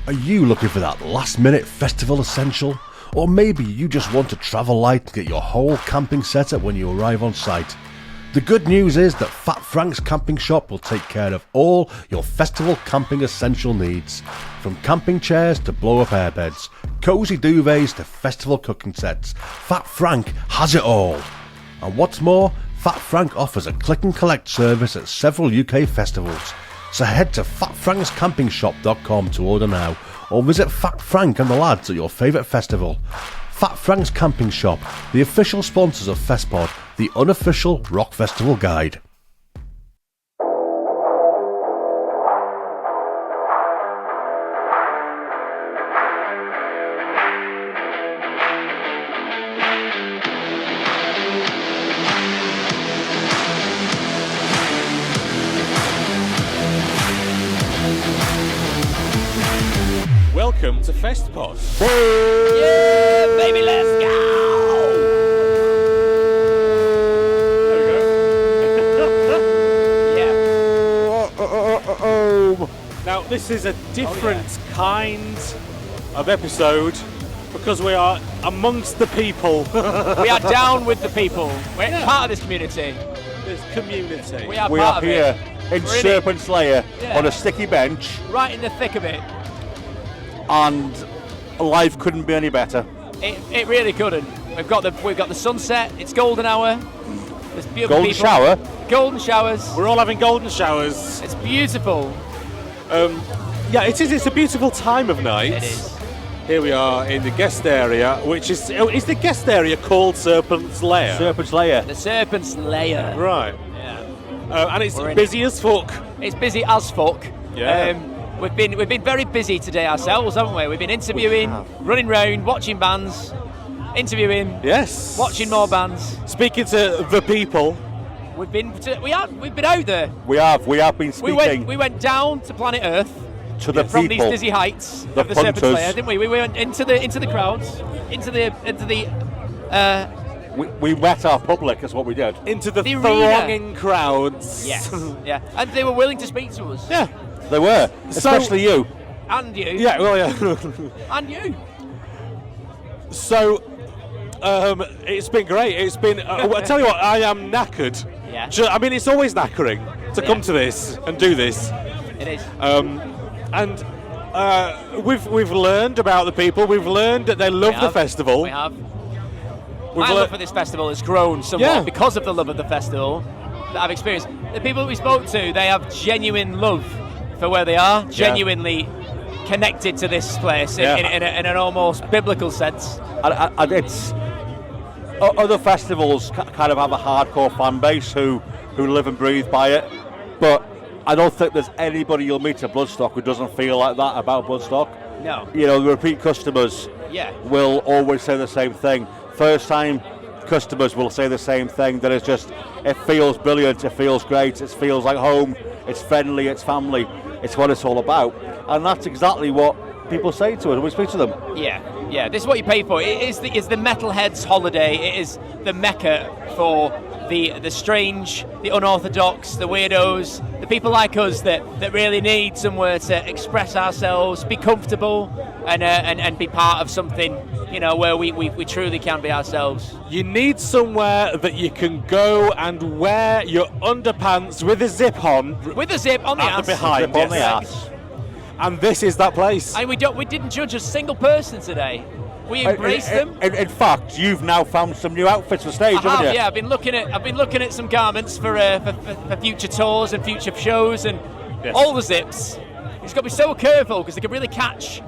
Are you looking for that last-minute festival essential? Or maybe you just want to travel light to get your whole camping setup when you arrive on site? The good news is that Fat Frank's Camping Shop will take care of all your festival camping essential needs. From camping chairs to blow-up airbeds, cosy duvets to festival cooking sets, Fat Frank has it all. And what's more, Fat Frank offers a click and collect service at several UK festivals. So head to fatfrankscampingshop.com to order now, or visit Fat Frank and the lads at your favourite festival. Fat Frank's Camping Shop, the official sponsors of Festpod, the unofficial rock festival guide. Welcome to Festpod. Yeah, baby, let's go! There we go. Now, this is a different kind of episode because we are amongst the people. We are down with the people. We're part of this community. This community. We are We part are of here it. in Serpent's Lair Yeah. on a sticky bench, Right in the thick of it. and life couldn't be any better. It really couldn't. We've got the sunset. It's golden hour. There's beautiful Golden people. shower. Golden showers. We're all having golden showers. It's beautiful. Yeah, it is. It's a beautiful time of night. It is. Here we are in the guest area, which is the guest area called Serpent's Lair? Serpent's Lair. The Serpent's Lair. Right. Yeah. And it's We're in busy as fuck. It's busy as fuck. Yeah. We've been very busy today ourselves, haven't we? We've been interviewing, running round, watching bands, interviewing, Yes. watching more bands. Speaking to the people. We've been out there. We have been speaking We went down to planet Earth to the from people. these dizzy heights The of the Serpent's punters. Lair, didn't we? We went into the crowds, into the we met our public, is what we did. Into the The arena. thronging crowds. yes, yeah, and they were willing to speak to us. Yeah. They were, especially you. And you. Yeah, well, yeah. And you. So, it's been great. It's been, I tell you what, I am knackered. Yeah. I mean, it's always knackering to come to this and do this. It is. And we've learned about the people. We've learned that they love the festival. We have. We've My love for this festival has grown somewhat because of the love of the festival that I've experienced. The people that we spoke to, they have genuine love for where they are, genuinely connected to this place in an almost biblical sense. And it's other festivals kind of have a hardcore fan base who live and breathe by it, but I don't think there's anybody you'll meet at Bloodstock who doesn't feel like that about Bloodstock. No. You know, the repeat customers will always say the same thing. First time customers will say the same thing, that it's just, it feels brilliant, it feels great, it feels like home, it's friendly, it's family, it's what it's all about. And that's exactly what people say to us when we speak to them. Yeah, this is what you pay for. It is the metalhead's holiday. It is the mecca for the strange, the unorthodox, the weirdos, the people like us that really need somewhere to express ourselves, be comfortable, and be part of something, you know, where we truly can be ourselves. You need somewhere that you can go and wear your underpants with a zip on. With a zip on the at ass. the behind, Zip on the ass. And this is that place. And we didn't judge a single person today. We embraced them. In fact, you've now found some new outfits for stage, haven't you? Yeah. I've been looking at some garments for future tours and future shows, and all the zips. It's got to be so careful because they can really catch.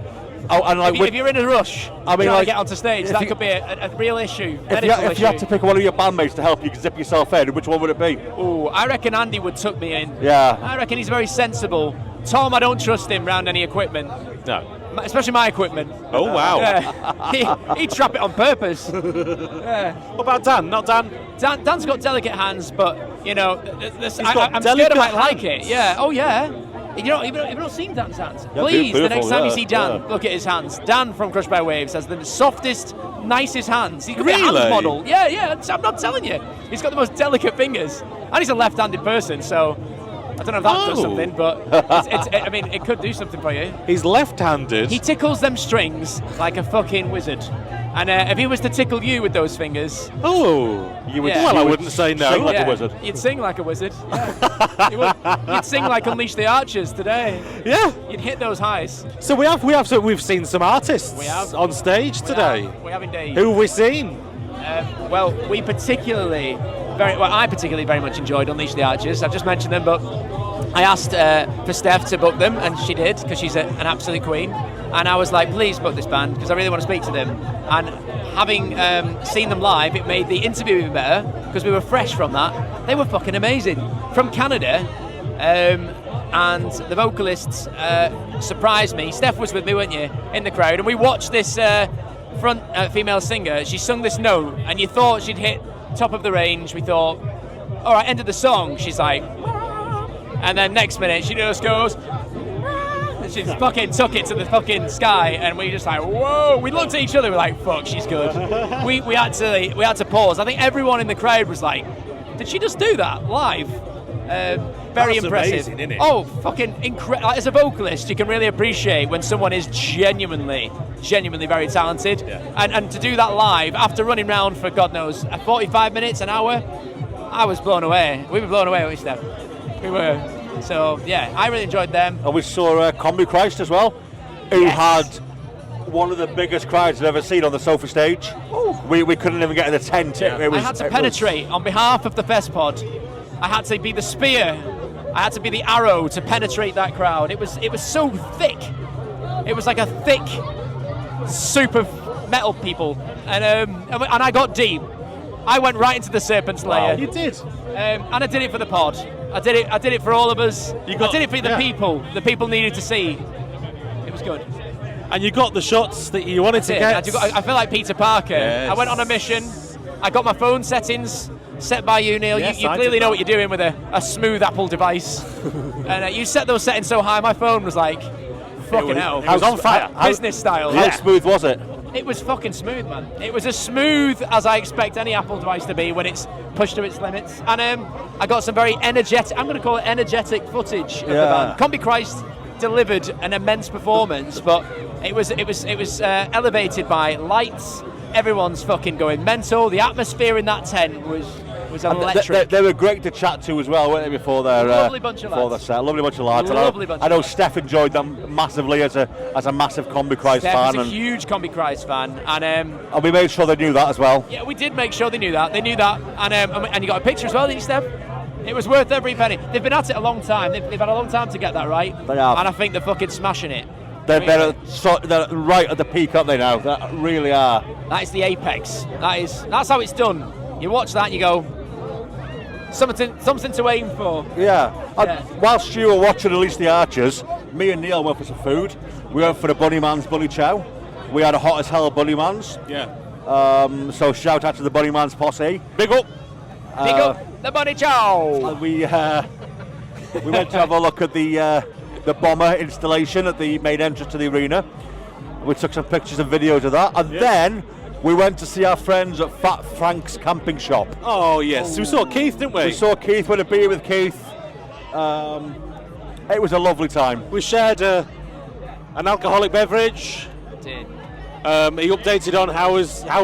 Oh, and like if you're in a rush, I mean, trying like, to get onto stage, that could be a real issue. If you had to pick one of your bandmates to help you zip yourself in, which one would it be? Ooh, I reckon Andy would tuck me in. Yeah. I reckon he's very sensible. Tom, I don't trust him round any equipment. No. Especially my equipment. Oh, wow. He'd trap it on purpose. What about Dan? Not Dan? Dan's got delicate hands, but, you know, I'm got scared I delicate might like hands. it. Yeah. Oh, yeah. You've not seen Dan's hands. Yeah, Please, the next beautiful, time you yeah, see Dan, yeah. look at his hands. Dan from Crushed by Waves has the softest, nicest hands. He could be a Really? hands model. Yeah. I'm not telling you. He's got the most delicate fingers. And he's a left-handed person, so I don't know if that does something, but I mean, it could do something for you. He's left-handed. He tickles them strings like a fucking wizard. And if he was to tickle you with those fingers... you would. Well, I wouldn't say no. Sing like a wizard. You'd sing like a wizard. Yeah. You'd sing like Unleash the Archers today. Yeah. You'd hit those highs. So we've seen some artists on stage today. We have indeed. Who have we seen? I particularly very much enjoyed Unleash the Archers. I've just mentioned them, but I asked for Steph to book them, and she did, because she's an absolute queen. And I was like, please book this band, because I really want to speak to them. And having seen them live, it made the interview even better, because we were fresh from that. They were fucking amazing. From Canada, and the vocalists surprised me. Steph was with me, weren't you, in the crowd, and we watched this front female singer. She sung this note, and you thought she'd hit top of the range. We thought, all right, end of the song. She's like, and then next minute she just goes, and she fucking took it to the fucking sky, and we just like, whoa. We looked at each other, we're like, fuck, she's good. we had to pause. I think everyone in the crowd was like, did she just do that live? Very That's impressive. amazing, isn't it? Oh, fucking incredible. As a vocalist, you can really appreciate when someone is genuinely very talented. Yeah. And to do that live, after running around for, God knows, 45 minutes, an hour, I was blown away. We were blown away, weren't we, Steph? We were. So, yeah, I really enjoyed them. And we saw Combichrist as well, who had one of the biggest crowds I've ever seen on the sofa stage. We couldn't even get in the tent. Yeah. I had to penetrate on behalf of the Festpod. I had to be the spear. I had to be the arrow to penetrate that crowd. It was so thick. It was like a thick soup of metal people, and I got deep. I went right into the Serpent's lair. You did. And I did it for the pod. I did it for all of us. I did it for the people. The people needed to see. It was good. And you got the shots that you wanted to get. I feel like Peter Parker. Yes. I went on a mission. I got my phone settings set by you, Neill. Yes, you clearly know what you're doing with a smooth Apple device. And you set those settings so high, my phone was like, fucking hell. It was on fire. Business style. How smooth was it? It was fucking smooth, man. It was as smooth as I expect any Apple device to be when it's pushed to its limits. And I got some very energetic, I'm going to call it energetic footage of the band. Combichrist delivered an immense performance, but it was elevated by lights. Everyone's fucking going mental. The atmosphere in that tent was electric. They were great to chat to as well, weren't they, before their lovely bunch of before lads. their set. Lovely bunch of lads. I know Steph enjoyed them massively as a massive Combichrist fan. Steph is a huge Combichrist fan, and we made sure they knew that as well. Yeah, we did make sure they knew that. They knew that, and you got a picture as well, didn't you, Steph? It was worth every penny. They've been at it a long time. They've had a long time to get that right. They have. And I think they're fucking smashing it. They're right at the peak, aren't they now? They really are. That is the apex. That's how it's done. You watch that and you go, something to aim for. Yeah. Whilst you were watching Unleash the Archers, me and Neill went for some food. We went for the Bunnyman's Bully Chow. We had a hot as hell Bunnyman's. Yeah. So shout out to the Bunnyman's posse. Big up. Big up the Bunny Chow. And we went to have a look at the bomber installation at the main entrance to the arena. We took some pictures and videos of that, and then we went to see our friends at Fat Frank's camping shop. Oh yes, we saw Keith, didn't we? We saw Keith, went a beer with Keith. It was a lovely time. We shared an alcoholic beverage. Did. He updated on how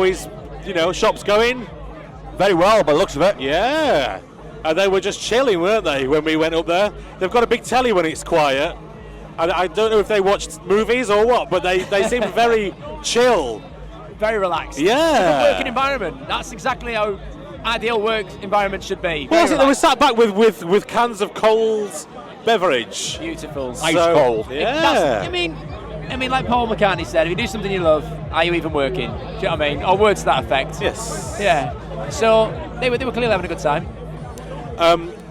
his shop's going. Very well, by the looks of it. Yeah. And they were just chilling, weren't they, when we went up there? They've got a big telly when it's quiet. I don't know if they watched movies or what, but they seemed very chill. Very relaxed. Yeah. It's a good working environment. That's exactly how ideal work environment should be. Well, they were sat back with cans of cold beverage. Beautiful. Ice cold. Yeah. I mean, like Paul McCartney said, if you do something you love, are you even working? Do you know what I mean? Or words to that effect. Yes. Yeah. So they were clearly having a good time.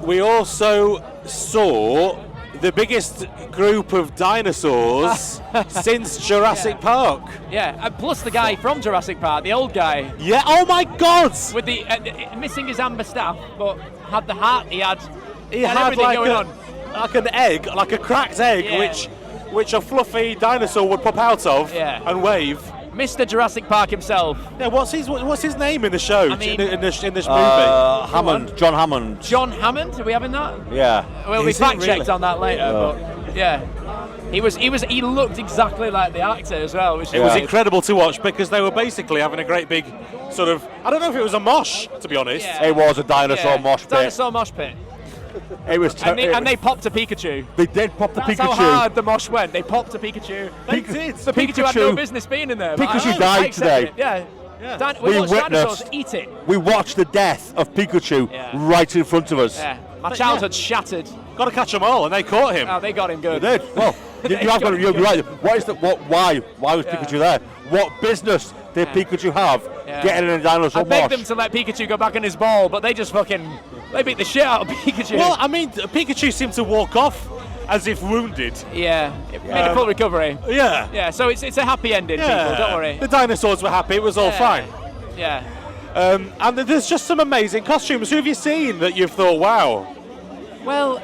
We also saw the biggest group of dinosaurs since Jurassic Park. Yeah, and plus the guy from Jurassic Park, the old guy. Yeah, oh my God! With the missing his amber staff, but had the heart he had everything like going on. Like an egg, like a cracked egg, Yeah. which a fluffy dinosaur would pop out of Yeah. and wave. Mr. Jurassic Park himself. Yeah, what's his name in the show? I mean, in this movie? Hammond, John Hammond. John Hammond? Are we having that? Yeah. We'll be Is it fact checked really? on that later. But yeah, he looked exactly like the actor as well. Which It was incredible to watch because they were basically having a great big sort of, I don't know if it was a mosh, to be honest. Yeah. It was a dinosaur mosh pit. Dinosaur mosh pit. It was. And they popped a Pikachu. They did pop the That's Pikachu. how hard the mosh went. They popped a Pikachu. They did. The Pikachu had no business being in there. but Pikachu I died accepted today. it. Yeah. We watched dinosaurs witnessed- eat it. We watched the death of Pikachu Yeah. right in front of us. Yeah. My childhood shattered. Got to catch them all, and they caught him. Oh, they got him good. They did. Well, you have got to. You're right. What is the what? Why? Why was Pikachu there? What business did Pikachu have getting in a dinosaur I begged mosh? them to let Pikachu go back in his ball, but they just they beat the shit out of Pikachu. Well, I mean, Pikachu seemed to walk off as if wounded. Yeah, it made a full recovery. Yeah. Yeah, so it's a happy ending, people, don't worry. The dinosaurs were happy. It was all fine. Yeah. And there's just some amazing costumes. Who have you seen that you've thought, wow? Well,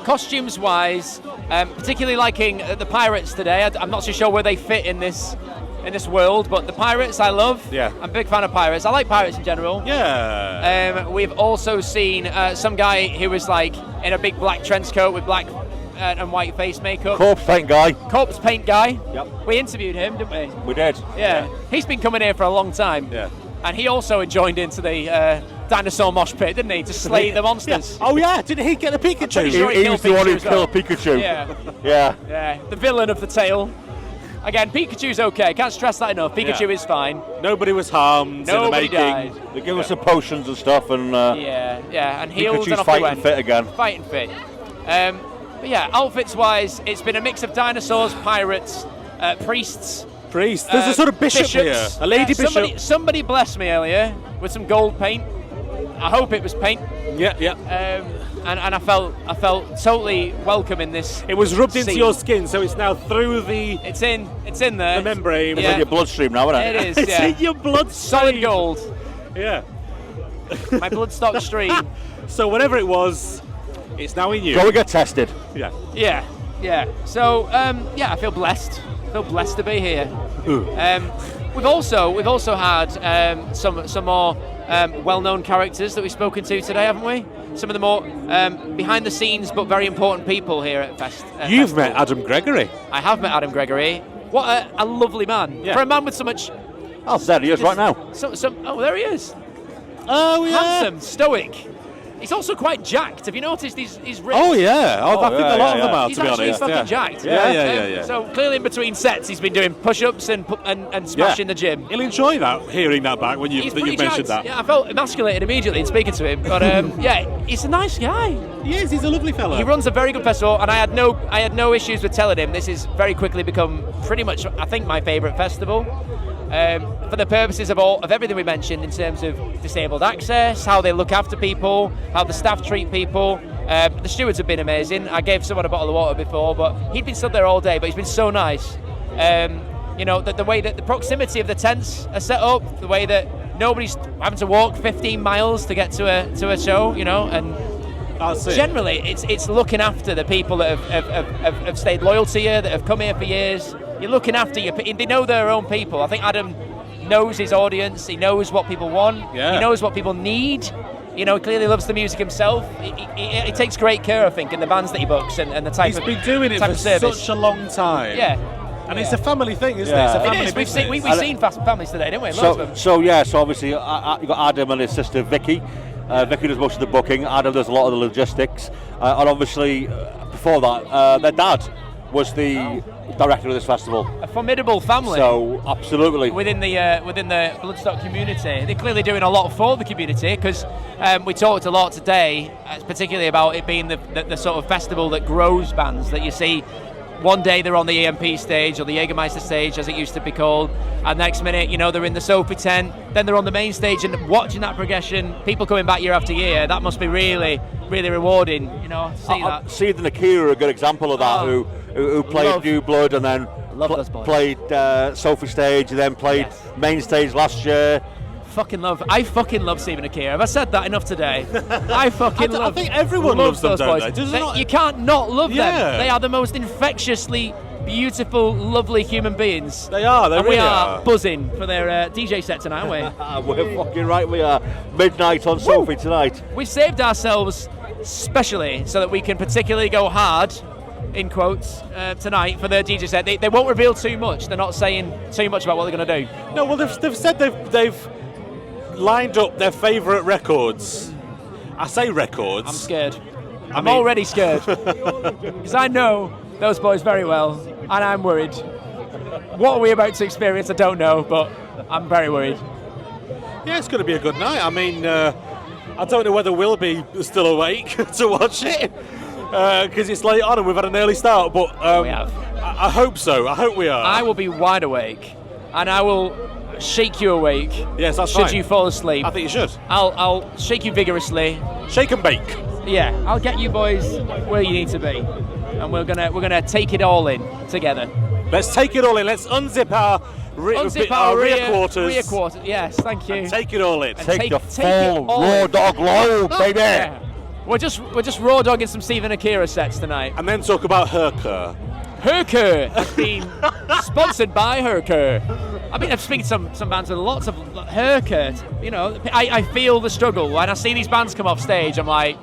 costumes-wise, particularly liking the pirates today. I'm not so sure where they fit in this world, but the pirates I love. Yeah. I'm a big fan of pirates. I like pirates in general. Yeah. We've also seen some guy who was like in a big black trench coat with black and white face makeup. Corpse paint guy. Corpse paint guy. Yep. We interviewed him, didn't we? We did. Yeah. He's been coming here for a long time. Yeah. And he also joined into the dinosaur mosh pit, didn't he? To slay the monsters. Oh yeah, didn't he get a Pikachu? pretty sure He was the one who killed Pikachu. Yeah. Yeah. Yeah. The villain of the tale. Again, Pikachu's okay. Can't stress that enough. Pikachu is fine. Nobody was harmed Nobody in the making. died. They give us some potions and stuff, and Yeah. And healed Pikachu's and off we fighting went. fit again. Fighting fit. But yeah, outfits-wise, it's been a mix of dinosaurs, pirates, priests. Priest. There's a sort of bishop bishops. here. A lady bishop. Somebody blessed me earlier with some gold paint. I hope it was paint. Yeah. And I felt totally welcome in this. It was rubbed into scene. your skin, so it's now through the It's in there. the membrane. It's in your bloodstream now, isn't it? It is. It's Yeah. in your blood. Solid gold. Yeah. My Bloodstock stream. So whatever it was, it's now in you. Go and get tested. Yeah. Yeah. So I feel blessed. To be here. We've also had some more well-known characters that we've spoken to today, haven't we? Some of the more behind the scenes but very important people here at Fest. You've Festpod. met Adam Gregory. I have met Adam Gregory. What a lovely man. Yeah. For a man with so much. I'll say he is right now. Oh, there he is. Oh Handsome, stoic. He's also quite jacked. Have you noticed he's ripped? Oh yeah. I think a lot of yeah. them are, He's to be actually honest. fucking Yeah. jacked. Yeah. So clearly in between sets he's been doing push-ups and smashing the gym. He'll enjoy that, hearing that back when He's you've pretty mentioned jacked. that. Yeah, I felt emasculated immediately in speaking to him. But he's a nice guy. He is. He's a lovely fella. He runs a very good festival, and I had no issues with telling him this has very quickly become pretty much, I think, my favourite festival. For the purposes of everything we mentioned in terms of disabled access, how they look after people, how the staff treat people. The stewards have been amazing. I gave someone a bottle of water before, but he'd been stood there all day, but he's been so nice. The way that the proximity of the tents are set up, the way that nobody's having to walk 15 miles to get to a show, and That's it. generally it's looking after the people that have stayed loyal to you, that have come here for years. You're looking after you. They know their own people. I think Adam knows his audience. He knows what people want. Yeah. He knows what people need. He clearly loves the music himself. He takes great care, I think, in the bands that he books and the type He's of been doing it type for of service. such a long time. Yeah. And it's a family thing, isn't Yeah. it? It's a It family is. We've business. seen Fast Families today, didn't we? Loads of them. So obviously you've got Adam and his sister Vicky. Vicky does most of the booking. Adam does a lot of the logistics. And obviously, before that, their dad was the director of this festival. A formidable family. So absolutely. Within the Bloodstock community, they're clearly doing a lot for the community because we talked a lot today, particularly about it being the sort of festival that grows bands that you see. One day they're on the EMP stage or the Jägermeister stage, as it used to be called, and next minute, they're in the Sophie tent. Then they're on the main stage, and watching that progression, people coming back year after year, that must be really, really rewarding. To see that. Seething Akira, a good example of that, who played Love. New Blood and then those boys. played Sophie stage and then played main stage last year. I fucking love Seething Akira. Have I said that enough today? I fucking I love. think everyone loves them, those don't boys. they? Does it not? You can't not love Yeah. them. They are the most infectiously beautiful, lovely human beings. They are. They and really we are are. buzzing for their DJ set tonight, aren't we? We're fucking right, we are. Midnight on Sophie tonight. We've saved ourselves specially so that we can particularly go hard, in quotes, tonight for their DJ set. They won't reveal too much. They're not saying too much about what they're going to do. No, well, they've said they've lined up their favourite records. I say records. I'm scared. I'm already scared. Because I know those boys very well, and I'm worried. What are we about to experience? I don't know, but I'm very worried. Yeah, it's going to be a good night. I mean, I don't know whether we'll be still awake to watch it, because it's late on and we've had an early start, but We have. I hope so. I hope we are. I will be wide awake, and I will shake you awake. Yes, that's should fine. you fall asleep. I think you should. I'll shake you vigorously. Shake and bake. Yeah, I'll get you boys where you need to be, and we're gonna take it all in together. Let's take it all in. Let's unzip our rear quarters. Rear quarters. Yes, thank you. Take it all in. And Take the take it full all raw in. dog load, baby. Yeah. We're just raw dogging some Seething Akira sets tonight. And then talk about Herker. Herker has been sponsored by Herker. I mean, I've speaking to some bands with lots of Herker. You know, I feel the struggle when I see these bands come off stage. I'm like,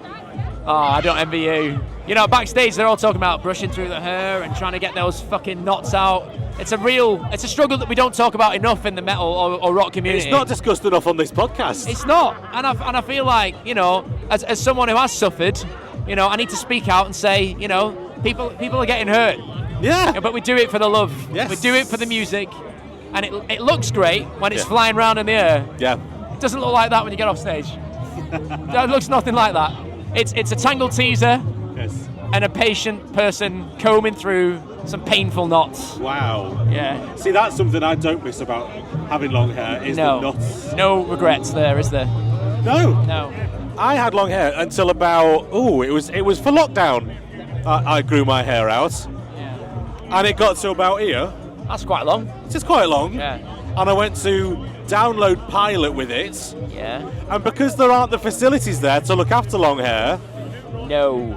oh, I don't envy you. You know, backstage they're all talking about brushing through the hair and trying to get those fucking knots out. It's a struggle that we don't talk about enough in the metal or rock community. It's not discussed enough on this podcast. It's not, and I feel like, you know, as someone who has suffered, you know, I need to speak out and say, you know, people are getting hurt. Yeah. But we do it for the love. Yes. We do it for the music, and it looks great when it's flying around in the air. Yeah. It doesn't look like that when you get off stage. It looks nothing like that. It's a tangled teaser Yes. and a patient person combing through some painful knots. Wow. Yeah. See, that's something I don't miss about having long hair, is the knots. No regrets there, is there? No. No. I had long hair until about, it was for lockdown. I grew my hair out. Yeah. And it got to about here. That's quite long. It's just quite long. Yeah. And I went to download Pilot with it. Yeah. And because there aren't the facilities there to look after long hair, No.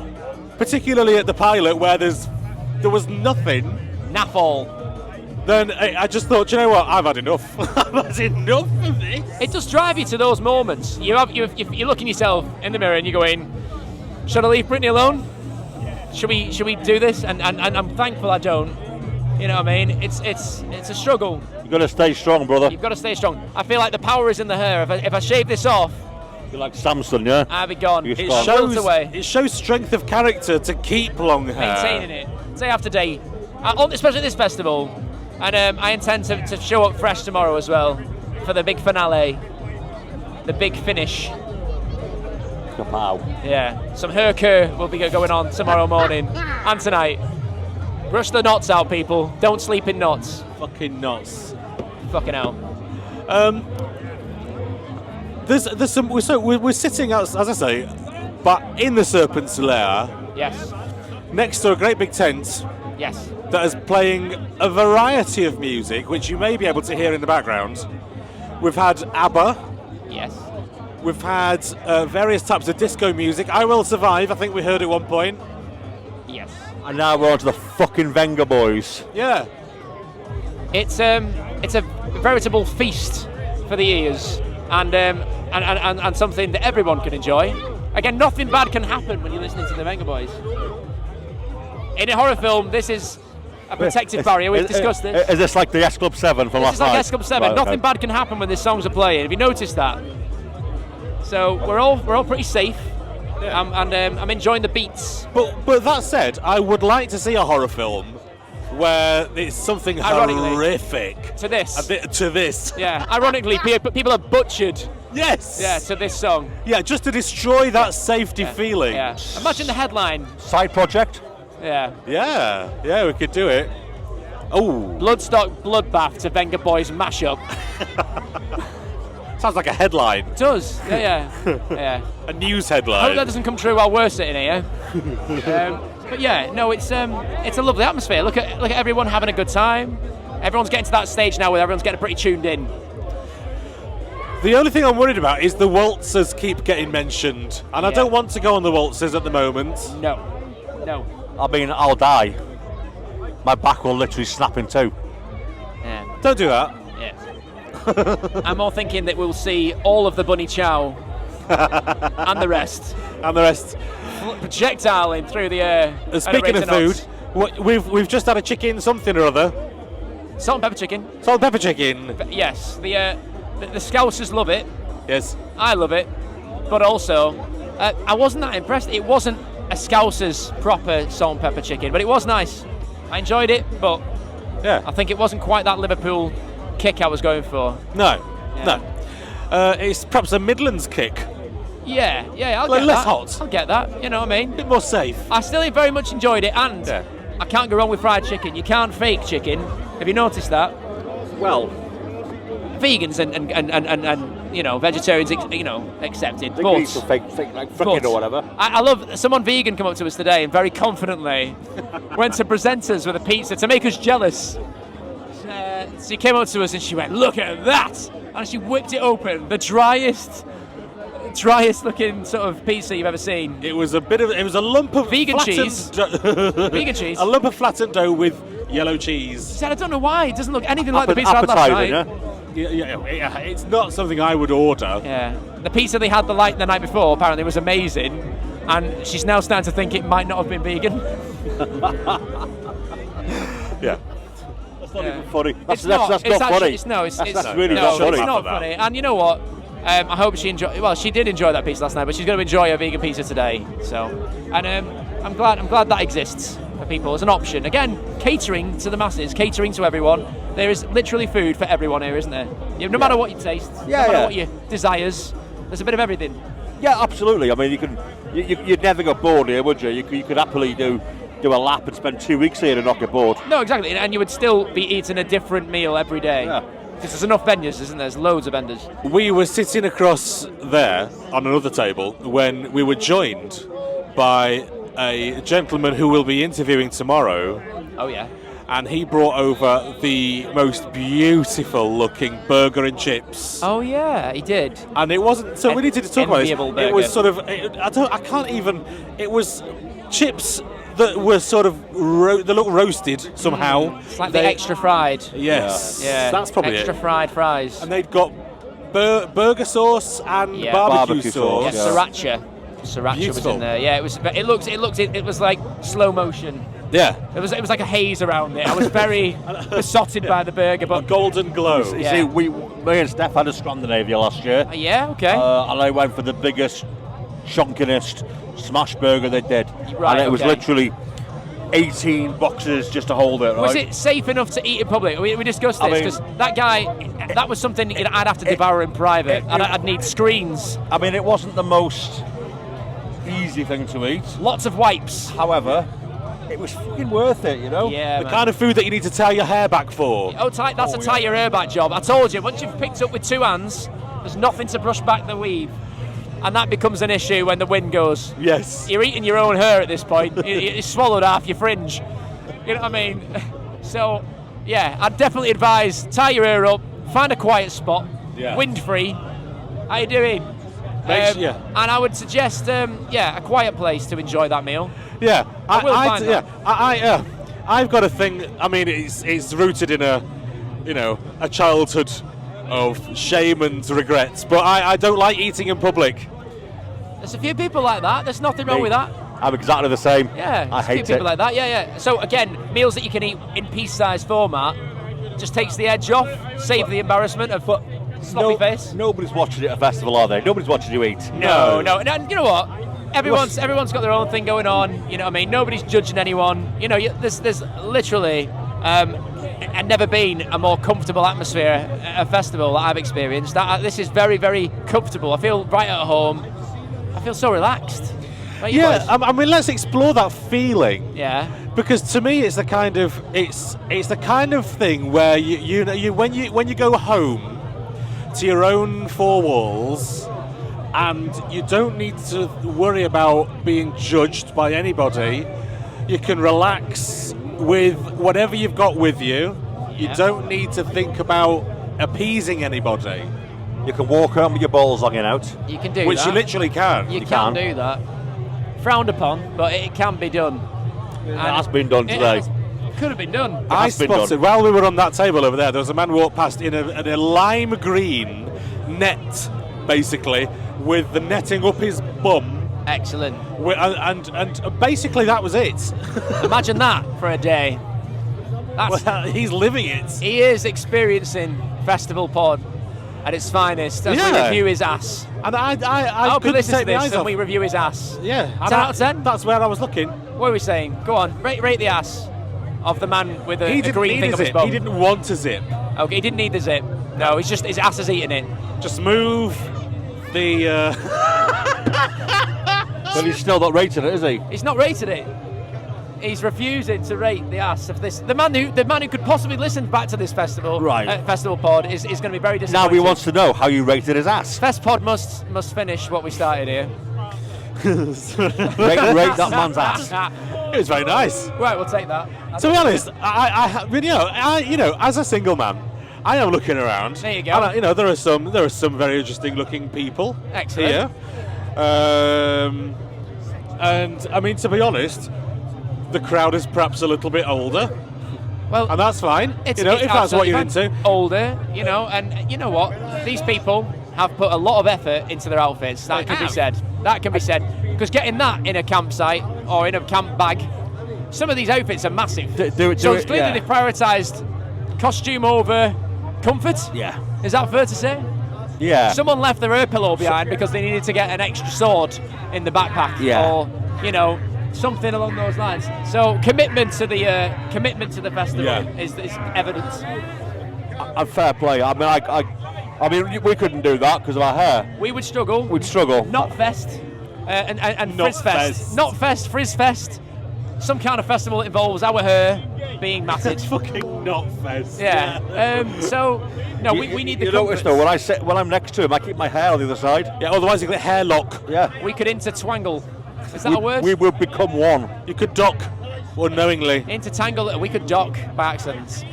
particularly at the Pilot where there was nothing, Naffle. then I just thought, you know what, I've had enough. I've had enough of this. It does drive you to those moments. You're looking yourself in the mirror and you're going, should I leave Britney alone? Should we do this? And I'm thankful I don't. You know what I mean? It's a struggle. You've got to stay strong, brother. You've got to stay strong. I feel like the power is in the hair. If I shave this off, You're like Samson, yeah? I'll be gone. You're It gone. wilts away. It shows strength of character to keep long hair. Maintaining it day after day, especially at this festival. And I intend to show up fresh tomorrow as well for the big finale, the big finish. Wow. Yeah, some Herker will be going on tomorrow morning and tonight. Brush the knots out, people. Don't sleep in knots. Fucking nuts. Fucking hell. There's some. We're sitting out, as I say, but in the Serpent's Lair, Yes. next to a great big tent Yes. that is playing a variety of music, which you may be able to hear in the background. We've had ABBA. Yes. We've had various types of disco music. I Will Survive, I think we heard at one point. Yes. And now we're on to the fucking Venga boys. Yeah. It's a veritable feast for the ears, and something that everyone can enjoy. Again, nothing bad can happen when you're listening to the Venga Boys. In a horror film, this is a protective barrier. We've discussed this. Is this like the S Club 7 from This last is like night? S Club 7. Right, Nothing okay. bad can happen when these songs are playing. Have you noticed that? So we're all pretty safe. Yeah. I'm enjoying the beats. But that said, I would like to see a horror film where it's something Ironically. horrific. To this. To this. Yeah. Ironically, people are butchered. Yes. Yeah. To this song. Yeah, just to destroy that safety feeling. Yeah. Imagine the headline. Side project? Yeah. Yeah, we could do it. Oh, Bloodstock Bloodbath to Venga Boys mashup. sounds like a headline. It does. Yeah. A news I hope headline. that doesn't come true while we're sitting here. But yeah, no, it's a lovely atmosphere. Look at everyone having a good time. Everyone's getting to that stage now where everyone's getting pretty tuned in. The only thing I'm worried about is the waltzers keep getting mentioned, and I Yeah. don't want to go on the waltzers at the moment. No. I mean, I'll die. my back will literally snap in two. Yeah. Don't do that. Yeah. I'm more thinking that we'll see all of the bunny chow and the rest projectiling through the air. Speaking of food, we've just had a chicken something or other. Salt and pepper chicken. Salt and pepper chicken. Yes, the Scousers love it. Yes. I love it. But also, I wasn't that impressed. It wasn't a Scousers proper salt and pepper chicken, but it was nice. I enjoyed it, but yeah, I think it wasn't quite that Liverpool kick I was going for. No. It's perhaps a Midlands kick. Yeah, I'll like get less that. hot. I'll get that, you know what I mean? A bit more safe. I still very much enjoyed it, and I can't go wrong with fried chicken. You can't fake chicken. Have you noticed that? Well, vegans and you know, vegetarians, you know, accepted. They but eat some fake like frickin' or whatever. I love someone vegan come up to us today and very confidently went to present us with a pizza to make us jealous. So she came up to us and she went, "Look at that!" And she whipped it open. The driest looking sort of pizza you've ever seen. It was a lump of vegan cheese. Vegan cheese. A lump of flattened dough with yellow cheese. She said, "I don't know why it doesn't look anything like the pizza I had last night." Yeah, it's not something I would order. Yeah, the pizza they had the night before apparently was amazing, and she's now starting to think it might not have been vegan. Yeah. That's not even funny. That's not funny. That's really not funny. It's not funny. And you know what? I hope she enjoyed. Well, she did enjoy that pizza last night, but she's going to enjoy her vegan pizza today. So, and I'm glad that exists for people as an option. Again, catering to the masses, catering to everyone. There is literally food for everyone here, isn't there? No matter what your taste, no matter what your desires, there's a bit of everything. Yeah, absolutely. I mean, you'd never get bored here, would you? You could happily do a lap and spend 2 weeks here and not get bored. No, exactly, and you would still be eating a different meal every day. Yeah. Because there's enough vendors, isn't there? There's loads of vendors. We were sitting across there on another table when we were joined by a gentleman who we'll be interviewing tomorrow. Oh, yeah. And he brought over the most beautiful looking burger and chips. Oh, yeah, he did. And it wasn't, so we needed to talk about this. Burger. It was sort of, it was chips that were sort of that look roasted somehow. It's like the extra fried. Yes. Yeah. That's probably extra fried fries. And they'd got burger sauce and barbecue sauce. Yeah, sriracha was in there. Yeah, it was like slow motion. Yeah. It was like a haze around it. I was very besotted by the burger, but a golden glow. You see, me and Steph had a Scandinavia last year. Yeah, okay. And I went for the biggest, chunkiest smash burger they did. Right, and it was literally 18 boxes just to hold it. Right? Was it safe enough to eat in public? We discussed this because that guy, that was something I'd have to devour in private. I'd need screens. I mean, it wasn't the most easy thing to eat. Lots of wipes. However, it was fucking worth it, you know? Yeah, the kind of food that you need to tie your hair back for. That's a tie your hair back job. I told you, once you've picked up with two hands, there's nothing to brush back the weave. And that becomes an issue when the wind goes. Yes. You're eating your own hair at this point. You swallowed half your fringe. You know what I mean? So, yeah, I'd definitely advise tie your hair up, find a quiet spot, wind-free. How you doing? And I would suggest, a quiet place to enjoy that meal. Yeah, I've got a thing. I mean, it's rooted in a childhood of shame and regrets. But I don't like eating in public. There's a few people like that. There's nothing wrong with that. I'm exactly the same. Yeah, I hate people like that. Yeah. So again, meals that you can eat in piece-sized format just takes the edge off, save the embarrassment of sloppy face. Nobody's watching it at a festival, are they? Nobody's watching you eat. No. And you know what? Everyone's got their own thing going on. You know what I mean? Nobody's judging anyone. You know, there's literally never been a more comfortable atmosphere at a festival that I've experienced. This is very, very comfortable. I feel right at home. I feel so relaxed. I mean, let's explore that feeling. Yeah. Because to me, it's the kind of thing where when you go home to your own four walls, and you don't need to worry about being judged by anybody. You can relax with whatever you've got with you. You don't need to think about appeasing anybody. You can walk around with your balls hanging out. You can do which that. You literally can. You can do that. Frowned upon, but it can be done. It has been done today. Could have been done. I has been done. spotted, while we were on that table over there, there was a man who walked past in a lime green net, basically, with the netting up his bum. Excellent. And basically that was it. Imagine that for a day. That's, Well, he's living it. he is experiencing Festival Pod at its finest as we Yeah. review his ass. And I I hope you couldn't listen to take the this eyes and off. we review his ass. Yeah. 10 out of 10? That's where I was looking. What are we saying? Go on, rate the ass of the man with a green thing a up his zip. bum. He didn't want a zip. Okay, he didn't need the zip. No, his ass is eating it. Just move the... But he's still not rated it, is he? He's not rated it. He's refusing to rate the ass of this. The man who could possibly listen back to this festival, Right. Festival Pod, is going to be very Now disappointed. he wants to know how you rated his ass. Festpod must finish what we started here. Rate that man's ass. It was very nice. Right, we'll take that. To be honest, I as a single man, I am looking around. There you go. And, there are some very interesting looking people Excellent. here. And I mean, to be honest, the crowd is perhaps a little bit older, Well, and that's fine. it's if that's what you're into. Older, and you know what? These people have put a lot of effort into their outfits. That can be said. That can be said. Because getting that in a campsite or in a camp bag, some of these outfits are massive. So it's clearly they've prioritised costume over comfort. Yeah. Is that fair to say? Yeah. Someone left their air pillow behind because they needed to get an extra sword in the backpack, Yeah. or something along those lines. So commitment to the festival is evident. And fair play. I mean, we couldn't do that because of our hair. We would struggle. We'd struggle. Not fest, and Not frizz fest. fest. Not fest, frizz fest. Some kind of festival that involves our hair being matted. It's fucking not fest. Yeah. So no, we need the. You notice though, when I'm next to him, I keep my hair on the other side. Yeah. Otherwise, you get hair lock. Yeah. We could intertwangle. Is that a word? We will become one. You could dock unknowingly. Intertangle. We could dock by accident.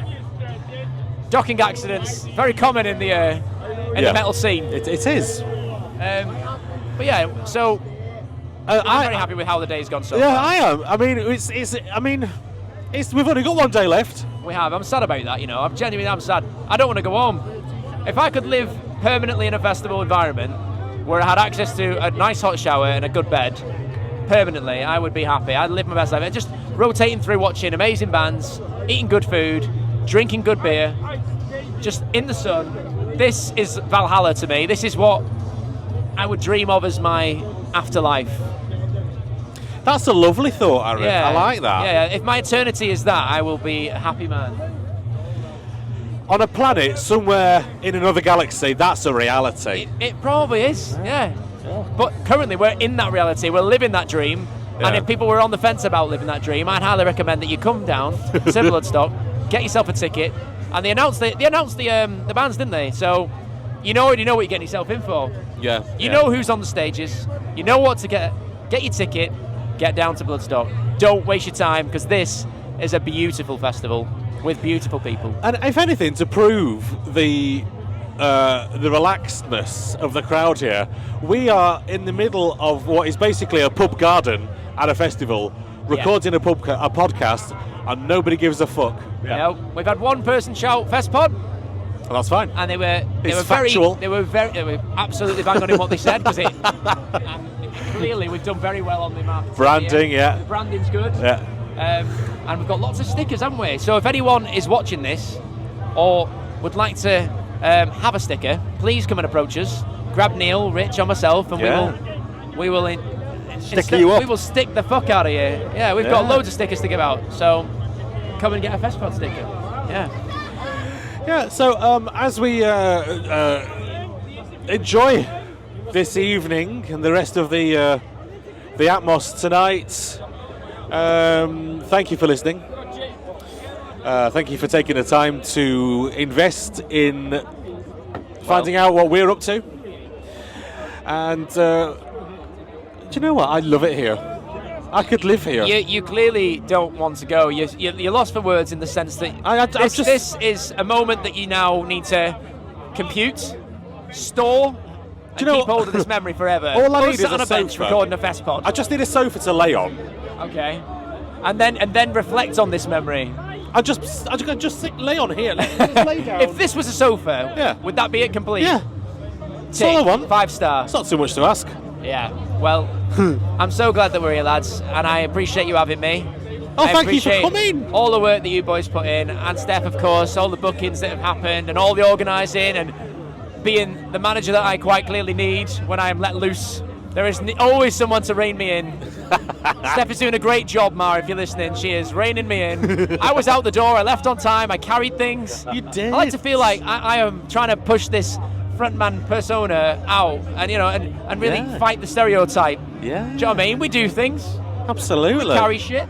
Docking accidents very common in the metal scene. It is. But yeah, so I'm very happy with how the day's gone so Yeah, far. I am. I mean, we've only got one day left. We have. I'm sad about that. I'm genuinely sad. I don't want to go home. If I could live permanently in a festival environment where I had access to a nice hot shower and a good bed permanently, I would be happy. I'd live my best life. Just rotating through, watching amazing bands, eating good food, drinking good beer, just in the sun. This is Valhalla to me. This is what I would dream of as my afterlife. That's a lovely thought, Arran. I like that. Yeah, if my eternity is that, I will be a happy man. On a planet somewhere in another galaxy, that's a reality. It probably is, yeah. But currently we're in that reality, we're living that dream, and if people were on the fence about living that dream, I'd highly recommend that you come down to Bloodstock, get yourself a ticket, and they announced the bands, didn't they? So you already know what you're getting yourself in for. Yeah. You know who's on the stages, you know what to get your ticket, get down to Bloodstock. Don't waste your time, because this is a beautiful festival with beautiful people. And if anything, to prove the relaxedness of the crowd here, we are in the middle of what is basically a pub garden at a festival, recording a podcast, and nobody gives a fuck. Yeah. We've had one person shout Festpod, Well, that's fine. and they were factual. they were absolutely bang on in what they said, because clearly we've done very well on the map. Branding, yeah. The branding's good. Yeah. And we've got lots of stickers, haven't we? So if anyone is watching this or would like to have a sticker, please come and approach us. Grab Neill, Rich, or myself, and we will Stick you up. We will stick the fuck out of you. Yeah, we've got loads of stickers to give out. So come and get a Festpod sticker. Yeah. Yeah, so as we enjoy this evening and the rest of the Atmos tonight, thank you for listening. Thank you for taking the time to invest in finding out what we're up to. And do you know what? I love it here. I could live here. You clearly don't want to go. You're lost for words in the sense that this is a moment that you now need to compute, store, and keep hold of this memory forever. All I Go need sit is on a a bench sofa. recording a Festpod. I just need a sofa to lay on. Okay. And then reflect on this memory. I just lay on here. Just lay down. If this was a sofa, Yeah. would that be it complete? Yeah. That's all I want. 5 star. It's not too much to ask. Yeah. Well, I'm so glad that we're here, lads, and I appreciate you having me. Oh, I thank you for appreciate coming. all the work that you boys put in, and Steph, of course, all the bookings that have happened, and all the organising, and being the manager that I quite clearly need when I am let loose. There is always someone to rein me in. Steph is doing a great job, Mar, if you're listening. She is reining me in. I was out the door, I left on time, I carried things. You did. I like to feel like I am trying to push this frontman persona out and, and really fight the stereotype. Yeah. Do you know what I mean? We do things. Absolutely. Carry shit.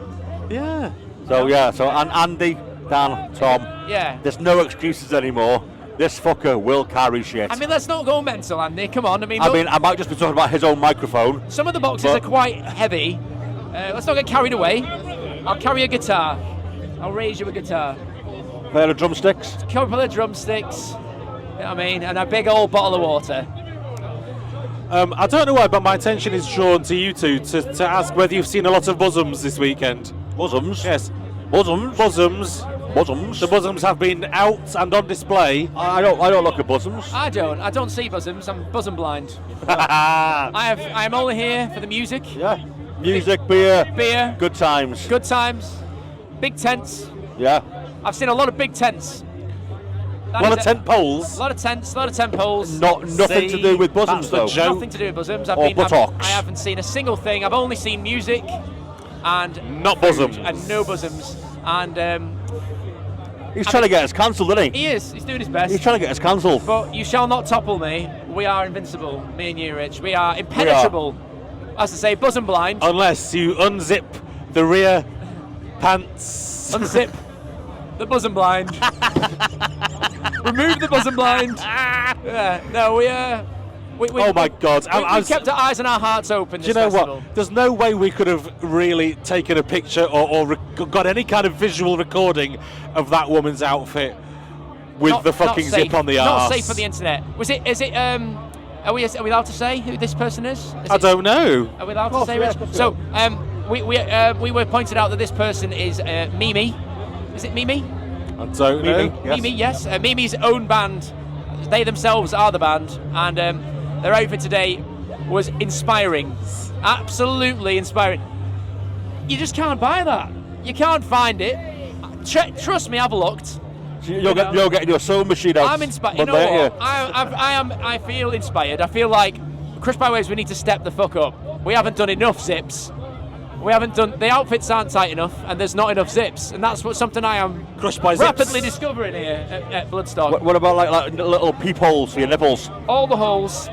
Yeah. So and Andy, Dan, Tom, Yeah. there's no excuses anymore. This fucker will carry shit. I mean, let's not go mental, Andy. Come on. I might just be talking about his own microphone. some of the boxes are quite heavy. Let's not get carried away. I'll carry a guitar. I'll raise you a guitar. Pair of drumsticks. A couple of drumsticks. You know what I mean? And a big old bottle of water. I don't know why, but my attention is drawn to you two to ask whether you've seen a lot of Bosoms this weekend. Bosoms? Yes. Bosoms? Bosoms. Bosoms? The Bosoms have been out and on display. I don't look at bosoms. I don't see bosoms. I'm bosom blind. I'm only here for the music. Yeah. Music, beer, Beer. good times. Good times. Big tents. Yeah. I've seen a lot of big tents. A lot of tent poles. A lot of tents, a lot of tent poles. Nothing to do with bosoms, that's the though. joke. Nothing to do with bosoms. Or buttocks. I haven't seen a single thing. I've only seen music and Not bosoms. and no bosoms. And He's trying to get us cancelled, isn't he? he is. He's doing his best. He's trying to get us cancelled. But you shall not topple me. We are invincible. Me and you, Rich. We are impenetrable. As I say, bosom blind. Unless you unzip the rear pants. Unzip the bosom blind. Remove the bosom blind. Yeah. No, we Oh my God. we kept our eyes and our hearts open. Do you know what? There's no way we could have really taken a picture or got any kind of visual recording of that woman's outfit with the fucking zip on the arse. Not safe for the internet. Is it? Are we allowed to say who this person is? I don't know. Are we allowed to say, Rich? So, we were pointed out that this person is Mimi. Is it Mimi? I don't know. Mimi, yes. Mimi, yes. Mimi's own band. They themselves are the band, and their outfit today was inspiring. Absolutely inspiring. You just can't buy that. You can't find it. Trust me, I've looked. You're getting your sewing machine out. I'm inspired. You know Monday, what? I feel inspired. I feel like Chris Byways, we need to step the fuck up. We haven't done enough zips. We haven't done. The outfits aren't tight enough, and there's not enough zips, and that's something I am Crushed by rapidly zips. discovering here at Bloodstock. What about like little peepholes for your nipples? All the holes,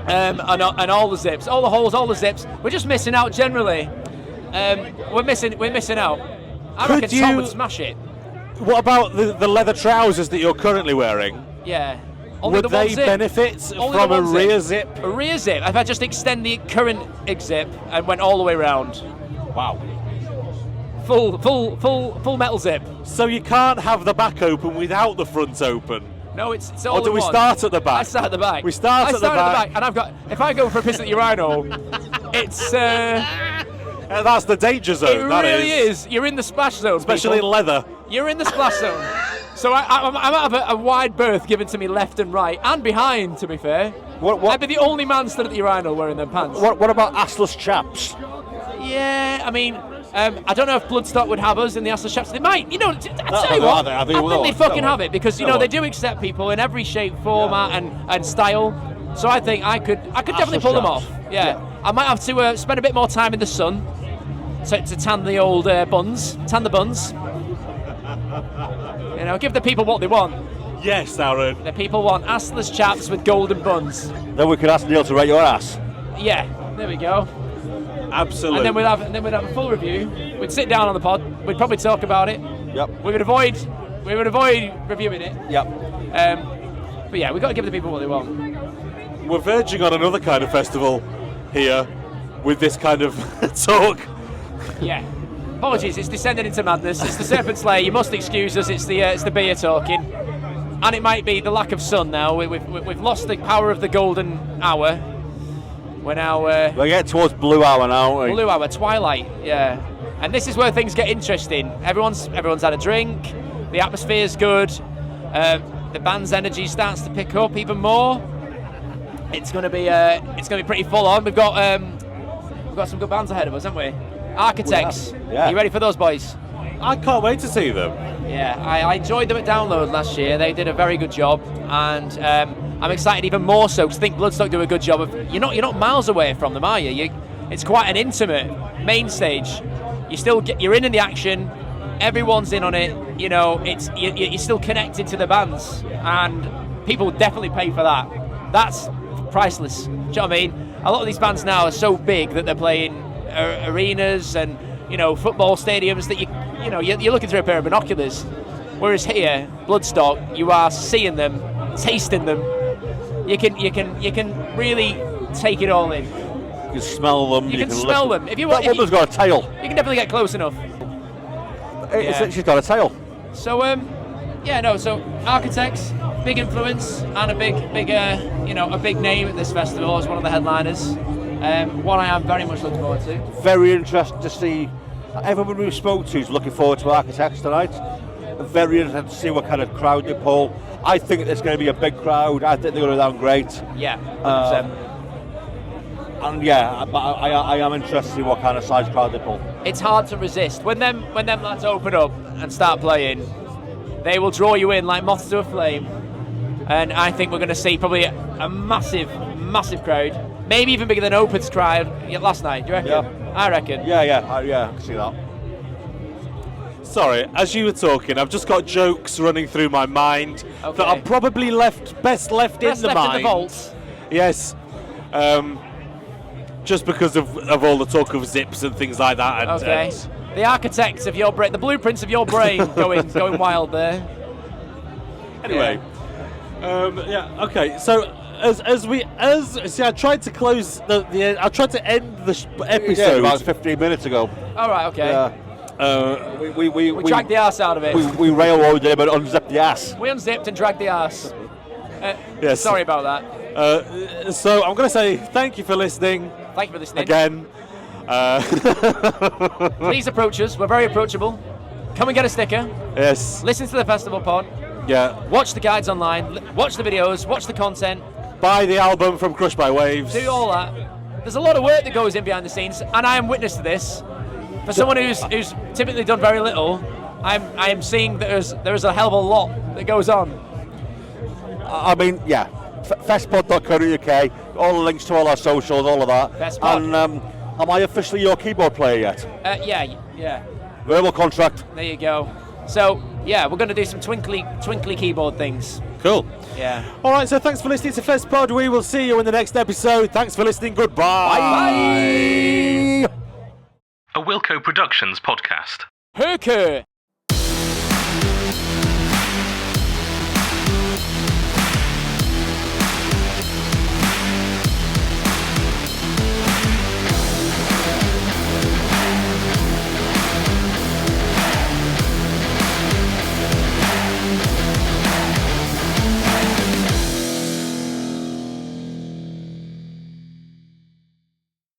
and all the zips, all the holes, all the zips. We're just missing out generally. We're missing out. I Could reckon Tom you- would smash it. What about the leather trousers that you're currently wearing? Yeah. Only Would the one they zip. benefit Only from the a one rear zip? A rear zip. If I just extend the current zip and went all the way around. Wow. Full metal zip. So you can't have the back open without the front open. No, it's all Or do in we one. start at the back? I start at the back. We start at the back. and I've got. If I go for a piss at the urinal, it's. That's the danger zone. It that really is. You're in the splash zone, Especially in people. leather. You're in the splash zone. So I'm out of a wide berth given to me left and right and behind. To be fair, I'd be the only man stood at the urinal wearing them pants. What about assless chaps? Yeah, I mean, I don't know if Bloodstock would have us in the assless chaps. They might, I tell you no, what, I I think think will. they fucking Go have on. it because Go they on. do accept people in every shape, format, and style. So I think I could definitely pull them off. chaps. Yeah, I might have to spend a bit more time in the sun to tan the old buns, tan the buns. Give the people what they want. Yes, Aaron. The people want assless chaps with golden buns. Then we could ask Neil to rate your ass. Yeah, there we go. Absolutely. And then we'd have a full review. We'd sit down on the pod. We'd probably talk about it. Yep. We would avoid reviewing it. Yep. But yeah, we've got to give the people what they want. We're verging on another kind of festival here with this kind of talk. Yeah. Apologies, it's descended into madness. It's the Serpent Lair. You must excuse us. It's the beer talking, and it might be the lack of sun now. We've lost the power of the golden hour. We're now We're getting towards blue hour now, aren't we? blue hour, twilight. Yeah. And this is where things get interesting. Everyone's had a drink. The atmosphere's good. The band's energy starts to pick up even more. It's going to be pretty full on. We've got some good bands ahead of us, haven't we? Architects. Yeah. You ready for those boys? I can't wait to see them. Yeah, I enjoyed them at Download last year. They did a very good job, and I'm excited even more so because I think Bloodstock do a good job of. You're not miles away from them, are you? It's quite an intimate main stage. You're in the action. Everyone's in on it. You know, you're still connected to the bands, and people definitely pay for that. That's priceless. Do you know what I mean? A lot of these bands now are so big that they're playing arenas and football stadiums that you're looking through a pair of binoculars. Whereas here, Bloodstock, you are seeing them, tasting them. You can really take it all in. You can smell them. You can smell them. If you want, that woman's got a tail. You can definitely get close enough. She's got a tail. So so Architects, big influence and a big name at this festival as one of the headliners. One I am very much looking forward to. Very interested to see everyone we spoke to is looking forward to Architects tonight. Very interested to see what kind of crowd they pull. I think there's going to be a big crowd. I think they're going to sound great. Yeah, 100%. And I am interested to see what kind of size crowd they pull. It's hard to resist when them lads open up and start playing. They will draw you in like moths to a flame, and I think we're going to see probably a massive crowd, maybe even bigger than Opeth's crowd last night. Do you reckon? Yeah. I reckon. Yeah, I can see that. Sorry, as you were talking, I've just got jokes running through my mind that are probably best left in the mind. In the vault. Yes. Just because of all the talk of zips and things like that. And, the architects of your brain, the blueprints of your brain going wild there. Anyway. Okay. So I tried to close I tried to end the episode about 15 minutes ago. All right. Okay. Yeah. We dragged the arse out of it. We railroaded him and unzipped the ass. We unzipped and dragged the arse. Yes. Sorry about that. So I'm going to say thank you for listening. Thank you for listening. Again. Please approach us. We're very approachable. Come and get a sticker. Yes. Listen to the festival pod. Yeah. Watch the guides online. Watch the videos. Watch the content. Buy the album from Crushed by Waves. Do all that. There's a lot of work that goes in behind the scenes, and I am witness to this. For someone who's typically done very little, I am seeing that there's a hell of a lot that goes on. I mean, yeah. Festpod.co.uk, all the links to all our socials, all of that. Festpod. And am I officially your keyboard player yet? Yeah. Verbal contract. There you go. So, yeah, we're going to do some twinkly keyboard things. Cool. Yeah. All right, so thanks for listening to Festpod. We will see you in the next episode. Thanks for listening. Goodbye. Bye. A Wilco Productions podcast. Hooker.